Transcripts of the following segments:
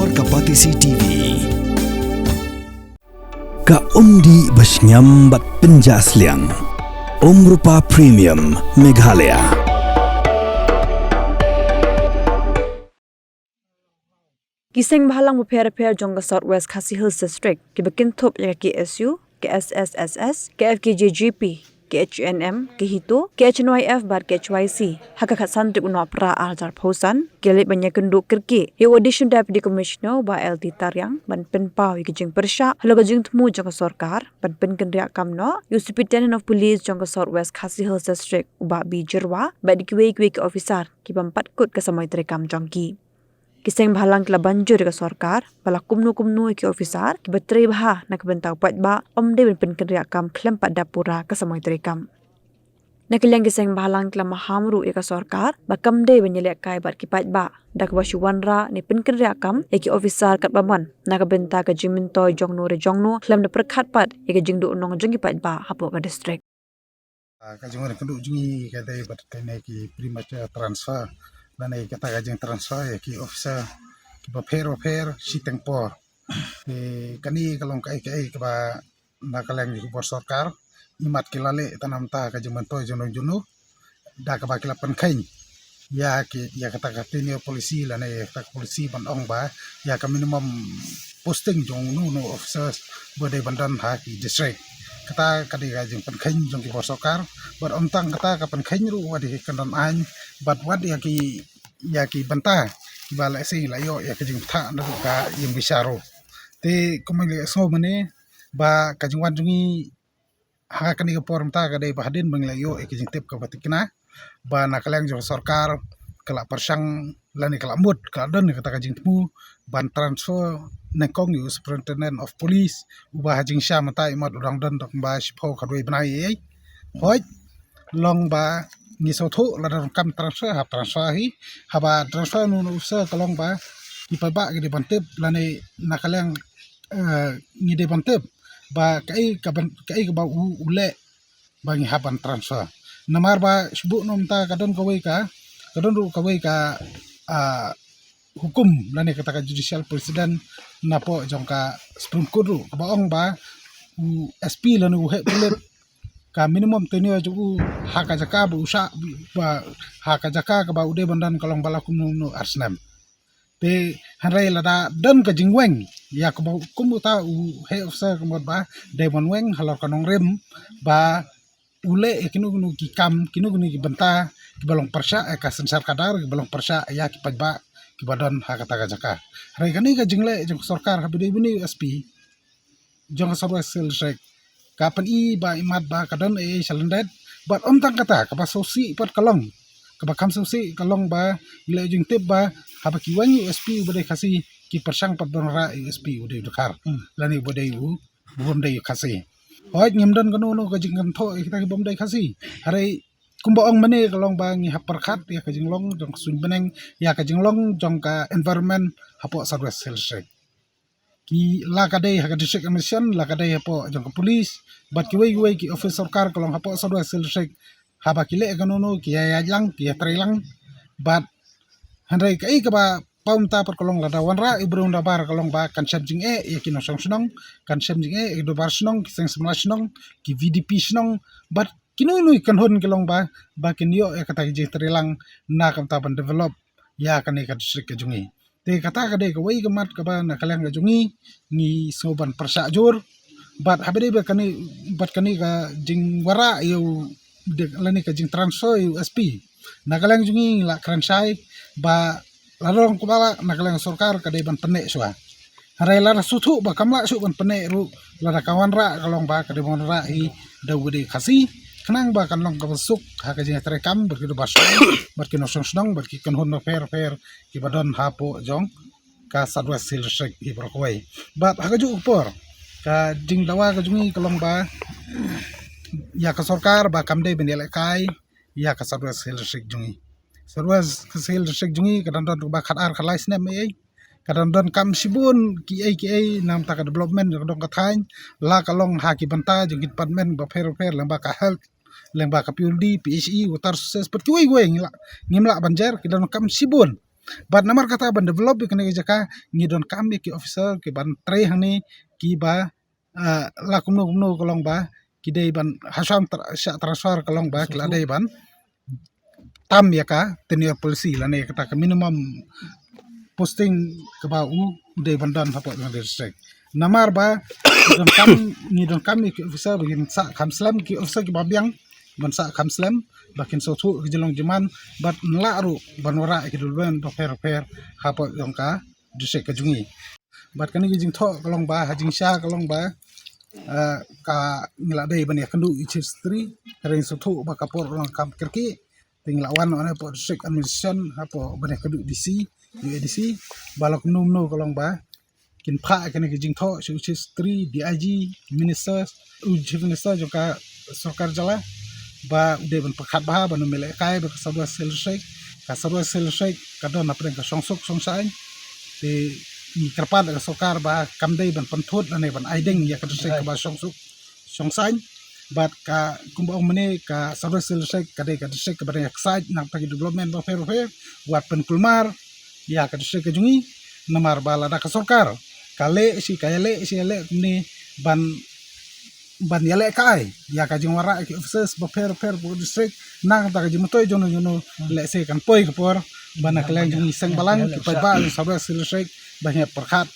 Suar Kapatisi TV. Ka undi basnyam bat penjasliang. Rupa Premium Meghalaya. Kiseng bahalang repair jong Southwest Khasi Hills District kibakin top ya KSU, KSSSS, KFKJGP, KHNM, Kihito, KHNYF bar KHYC. Hakakat sandrip unwa pra aljar pausan, gelip banyak kenduk kerki. Yo audition Deputy Commissioner ba LT Taryang ban penpau ikijing persya, halo gajing temu jong sorkar, ban pen kendriak kamno, yo Superintendent of Police jong Southwest Khasi Hills District uba bi jerwa, ba dikiwe ke officer kibampat kut kesamai terekam jongki. Kiseng bahalang kila banjur ke sorkar, bala kumnu ke officer, ki beteri bah nak bentau pat ba, om de ben kendriak kam klem pat dapura kesamai terekam. Nakilang kiseng bahalang kila mahamru ke sorkar, ba kam de benyelek kai bat ki pat ba, dak ba shuwanra ni pen kendriak kam, ki officer kat baman, nak benta ke jiminto jongno klem de perkat pat, ke jingdu unong jongi pat ba, hapo ke district. Kajungan kenduk jungi kata bat kene ki premature transfer dan kata kajeng transfer ki officer ki repair si tengpor kani kalong kai ke ba nakaleng di bor sarkar imat kilale tanam ta kajeng mentoy jono da ka ba kila penkain ya kata ni polisi la ne kata polisi ban ong ba ya ka minimum posting jong no officers bode bandan ha ki district kata kadi kajeng penkain jong ki bor sarkar bar ontang kata ka penkain ru wadi kandan an bat wad ya ki banta bala sei la yo ya kajing tha na ka yang bisaro te kumali so mane ba kajing wan jungi ha kani ka porum ta ka dai bahadin bangla yo kajing tip ka batikna ba nakaleng jo sarkar kala persang lani kala mut ka don kata kajing temu ban transfer nekong yu Superintendent of Police ubah hajing sha mata imat udang don dok ba shipho ka doi banai ai hoi long ba ni sotho la kam transfer hi haba transfer nu usa kalong ba ki pa ba gede bantep lane nakaleng ni de bantep ba kai ka ba ule ba ngi haban transfer namar ba subu nom ta kadon ru kawai ka hukum lane kata ka judicial president napo jongka Supreme Court ru ba ong ba SP lane u he pulet ka minimum tenure ju haka jaka bu usa ba haka jaka ka ba ude bandan kalong bala kumno arsnam te hanrai lada dan ka jingweng ya ka ba kumuta u he officer kumot ba de bonweng halor kanong rem ba ule kinu ki kam kinu ki banta ki balong persya ka sensar kadar ki balong persya ya ki pajba ki badan haka ta jaka rai kani ka jingle jong sarkar habide bini SP jong sabwa selrek kapan ba imat ba kadon salendet bat ontang kata ka ba sosi pat kalong ka ba kam sosi kalong ba ile jing tip ba haba ki wangi SP bode kasi ki persang pat bonra SP ude dokar lani bode u bom dai kasi hoj nyamdan kono no ka jing kan tho kita ki bom dai kasi hare kumba ong mane kalong ba ngi haperkhat ya ka jing long jong sun beneng ya ka jing long jong ka environment hapo Southwest Hills ki la kadai ha district commission la kadai hapo jong police bat ki wei ki office sarkar kalong hapo Southwest Hills haba ki le kanono ki ya lang ki trelang bat handai kai ka ba paum ta par kalong la da wanra ibrung da bar kalong ba kan jing ya ki no song snong kan jing do bar snong ki seng smla snong ki VDP snong bat kinu kan hon kalong ba kin yo ya kata ki trelang na kam ta ban develop ya kan ka district ka jungi te kata ka de ka wei gamat ka ba na kalang jungi ni soban persa jur bat habede ba kani bat kani ka jing wara yo de lani ka jing transfer yu SP na kalang jungi la kransai ba larong ko ba na kalang sarkar ka de ban pene swa harai la suthu ba kamla su ban pene ru la kawan ra kalong ba ka de mon ra hi dawde khasi kanang ba kanlong ka besuk ha ka jing terekam berkido bas berkino song berki kan hon fair ki badon hapo jong ka Southwest Hills hi brokoi bat ha ka ju upor ka jing dawa ka jungi kalong ba ya ka sarkar ba kamde benele kai ya ka Southwest Hills jungi Southwest Hills jungi kadang ba khatar khalai snem ei kadang kam sibun ki ai nam ta ka development kadang ka thain la kalong ha ki banta jing department ba fair lamba ka health lembah KPUD, PHE, water sources, percuai gue ngimla banjar kita kam sibun But namar kata ban develop kene jaka ngidon kami ki officer ki ban tre hani ki ba la kumno kolong ba ki dei ban hasam sya transfer kolong ba kila dei ban tam ya ka tenure polisi la ne kata ka minimum posting ke ba dei ban dan hapo dengan district. Namar ba ngidon kami ki officer begin sa kamslam ki officer ki babiang ban sa kamslam bakin so thu ki jelong jeman bat nlaru banora ki dulben do fer hapo yang ka district ka jungi bat kan gi jing tho kalong ba hajing sha kalong ba ka ngila dei ban ya kendu ichistri ring so thu ba kapor orang kam kerki tingla wan ona po district administration hapo ban ya kendu DC UADC balok num no kalong ba kin pha kan gi jing tho ichistri DIG minister chief minister joka sarkar jala ba udah ban pakhat ba ban mele kai ba sabwa selshek ka don apren ka songsuk songsain te ni karpa da sokar ba kamdei ban panthut ane ban aideng ya ka sek ba songsuk songsain bat ka kumba mene ka sabwa selshek ka de ka sek ka ban excited nak pagi development ba fer buat penkulmar ya ka sek ka jungi namar bala da ka sokar kale si ale ni ban yale kai ya ka jing wara ki officers ba fer bu district nang ta ka jing toy jono le se kan poi ka por bana klang jing iseng balang ki pa ba sabra silshek ba nya perkhat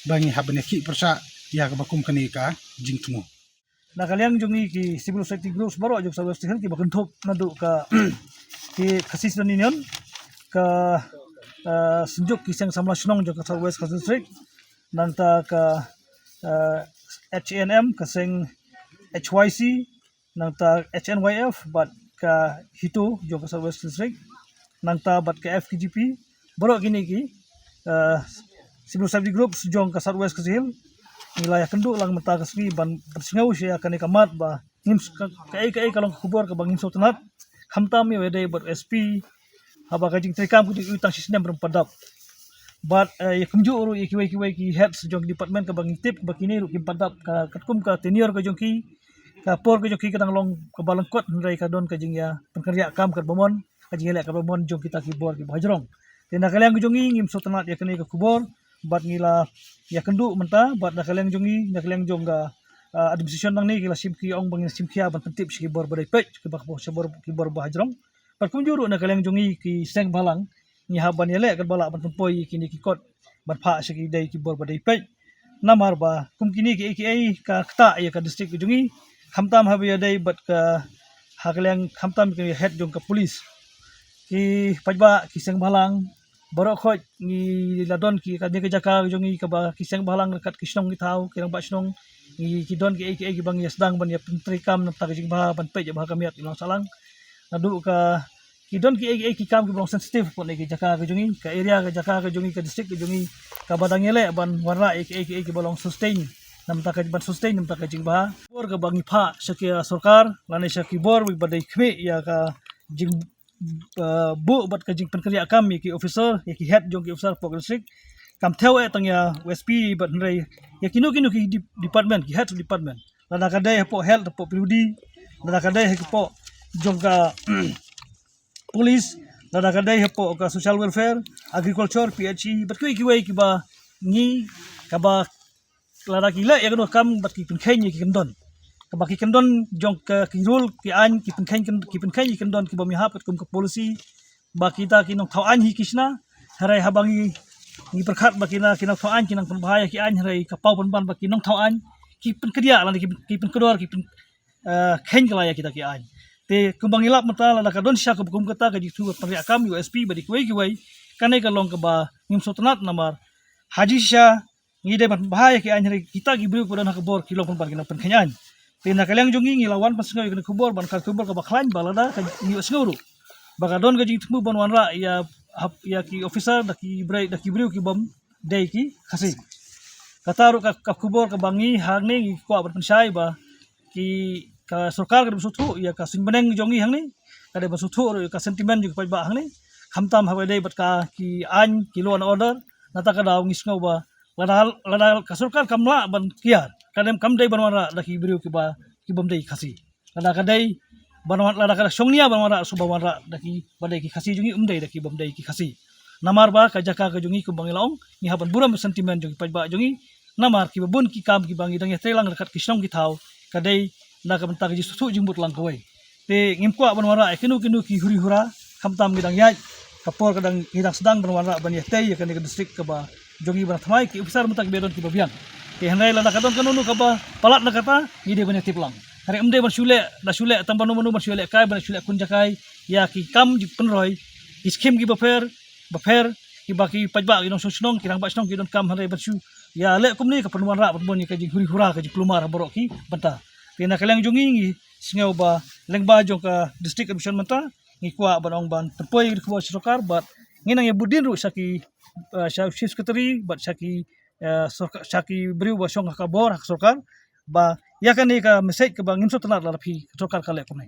ba nya habne ki persa ya ka bakum kani ka jing tumo na kaliang jungi ki civil society groups baro jok sabra silshek ki bakan thop na du ka ki khasis union ka sunjuk ki seng samla sunong jok ka west district nanta ka HNM ka seng HYC nangta HNYF bat ka hito jong ka West District nangta bat ka FKGP baru gini ki civil society group jong ka Southwest Kasil wilayah kenduk lang mata kasri ban bersingau sia akan ikamat ba ngim ka kalong kubur ka bangim sotenat hamtam mi wede bat SP haba ka jing trekam ku utang sistem berpadap but ya kumju uru ikiwai ki head jong department ka bangim tip bakini ru kim padap ka katkum ka tenure ka jong ki kapor ko joki kadang long ke balengkot ndai ka don ka jing ya penkerja kam kat bomon ka jing lek ka bomon jong kita kibor ki bajrong tena kalian jongi ngim sotenat ya kene ka kubor bat ngila ya kendu menta bat na kalian jongi na kalian jongga administration nang ni kila sim ki ong bangin sim kia ban pentip si kibor badai pech ke bak bo sebor kibor bajrong bat kunjuru na kalian jongi ki seng balang ni haban ya lek ka balak ban tempoi kini ki kot bat pha si ki dai kibor badai pech namar ba kum kini ki ka kta ya ka district jongi hamtam habia dai bat ka hakliang hamtam ke head jong ka police ki pajba ki seng balang borok khoj ni ladon ki ka de jaka jongi ka ba ki seng balang kat ki snong ki thau ki rang ba snong ni ki don ki bang ya sedang ban ya pentri kam na ta jing ba ban pe ba kamiat ilang salang nadu ka ki don ki kam ki bang sensitive pon ki jaka ka jongi ka area ka jaka ka jongi ka district ka jongi ka badang ele ban warna ki balong sustain nam ta ka ban sustain nam ta ka jing ba bor ka bangi pha sakia sarkar lane saki bor wi badai khme ya ka jing bu bat ka jing penkerja kami ki officer ya ki head jong ki officer pok district kam theo tang ya WSP bat nrai ya kinu ki department ki head department lada ka dai po health po PUD lada ka dai po jong ka police lada ka dai po ka social welfare agriculture PHE bat ki wai ki ba ni ka ba lada kila ya kanu kam bat ki penkheng ki kendon ka baki kendon jong ka ki rule ki an ki penkheng ki kendon ki bami hapat kum ka policy baki ta ki nong thau an hi kisna harai habangi ni perkhat baki na ki nong thau an ki nong bahaya ki an harai ka pau ban baki nong thau an ki penkedia lan ki penkedor ki kheng kala ya kita ki an te kumbang ilap mata la ka don sya ka kum kata ka jitu penria kam USP badi ki wai kanai ka long ka ba ngim sotenat namar haji sya ngide ban bahaya ki anjari kita gi bru pudan hakbor kilo pun ban pen khanyan tina kaliang jongi ngilawan pas ngai kena kubor ban kubor ka baklan balada ka ni snguru bagadon ga jing tmu ban wanra ya ki officer da ki bru ki bom dei ki khasi kataru ka kubor ka bangi hang ni ko ban pensai ba ki ka sarkar ka sutu ya ka sinbeneng jongi hang ni ka de sutu ka sentiment ju pa ba hang ni khamtam ha dei bat ka ki an ki law and order nata ka daw ngisngau ba lada ka sarkar kamla ban kiar kadem kam dai banwara laki beriu ki ba ki bom dai khasi lada ka dai banwara lada ka songnia banwara suba wanra laki badai ki khasi jungi dai laki bom dai ki khasi namar ba ka jaka ka jongi ko bangilaong ni haban buram sentimen jongi pajba jongi namar ki babun ki kam ki bangi dang ya telang dekat kisong ki thau kadai na ka bentak ji susu jimbut lang koi te ngimkwa banwara kinu ki huri hura kamtam gidang yai kapor kadang hidang sedang banwara ban ya tei kan distrik ka ba jongi ban thamai ki besar bentak bedon ki babian te hanai la kadon kanunu ka ba palat na kata ni de ban tiplang hari emde ban shule tambah manu ban shule kai ban shule kun jakai ya ki kam ji penroi iskim ki bafer ki baki pajba ki nong sonong ki rang ba sonong ki don kam hanai ban shu ya le kumni ka penuan ra ban ni ka ji huri hura ka ji plumar borok ki banta tina kaleng jongi ngi singau ba lengba jong ka district commission menta ngi kwa banong ban tempoi ko sarkar bat nginang ya budin ru saki chief secretary bat saki beriu ba song ka bor hak sarkar ba ya kan ni ka message ka ba ngimso tenar la phi sarkar kale kumai